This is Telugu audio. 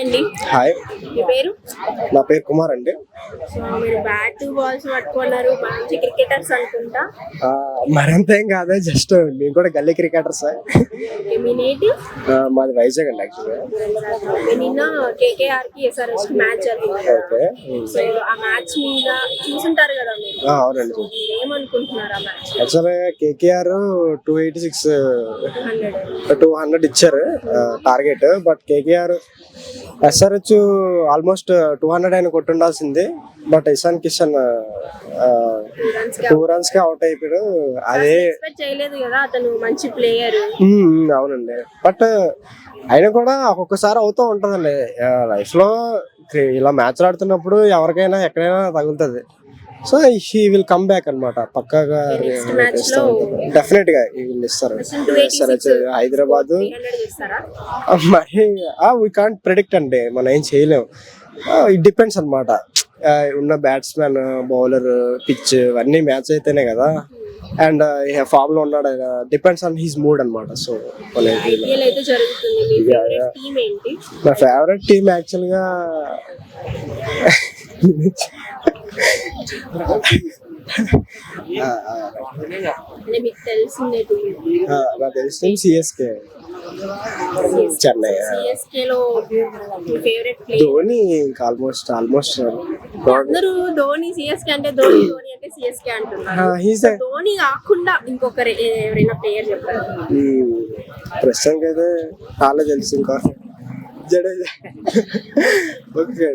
అండి. హాయ్, మీ పేరు? నా పేరు కుమార్ అండి. సో మీరు బ్యాట్ బాల్స్ పట్టుకున్నారు, మంచి క్రికెటర్స్ అనుకుంటా. మరింత ఏం కాదు, జస్ట్ మేము కూడా గల్లీ క్రికెటర్స్. ఓకే, మీ నేటివ్? మాది వైజాగ్ అండి యాక్చువల్గా. నిన్న కేకేఆర్ కి ఎస్ఆర్హెచ్ మ్యాచ్ జరిగింది. ఓకే. సో ఆ మ్యాచ్ మీద చూసుంటారు కదా మీరు. అవునండి. మీరు ఏమనుకుంటున్నారు ఆ మ్యాచ్? యాక్చువల్గా కేకేఆర్ 286 200 ఇచ్చారు target. But KKR SRH almost 200 అయినా కొట్టుండాల్సింది. బట్ ఇషాన్ కిషన్ 2 runs కి అవుట్ అయిపోయాడు. అదే ఎక్స్పెక్ట్ చేయలేదు కదా, అతను మంచి ప్లేయర్. అవునండి. బట్ అయినా కూడా ఒక్కొక్కసారి అవుతూ ఉంటుందండి లైఫ్ లో. ఇలా మ్యాచ్ ఆడుతున్నప్పుడు ఎవరికైనా ఎక్కడైనా తగులుతుంది. So he will come back అనమాట, పక్కాగా డెఫినెట్ గా ఇస్తారు. హైదరాబాద్ మరి వీ కాంట్ ప్రెడిక్ట్ అండి, మనం ఏం చేయలేము. ఇట్ డిపెండ్స్ అనమాట. ఉన్న బ్యాట్స్మెన్, బౌలర్, పిచ్ అన్ని మ్యాచ్ అయితేనే కదా. అండ్ ఫామ్ లో ఉన్నాడు, డిపెండ్స్ ఆన్ హిస్ మూడ్ అనమాట. సో నా ఫేవరెట్ టీమ్ యాక్చువల్ గా నాకు తెలిసిన సిఎస్కే, చెన్నై. ధోని ఇంకా ఆల్మోస్ట్ అందరూ ధోని సిఎస్కే అంటే ధోని అంటే సిఎస్కే అంటున్నారు. ధోని కాకుండా ఇంకొకరు ఎవరైనా ప్లేయర్ చెప్పారు? ప్రస్తుతానికి అయితే చాలా తెలుసు. ఇంకా జడేజా. ఓకే.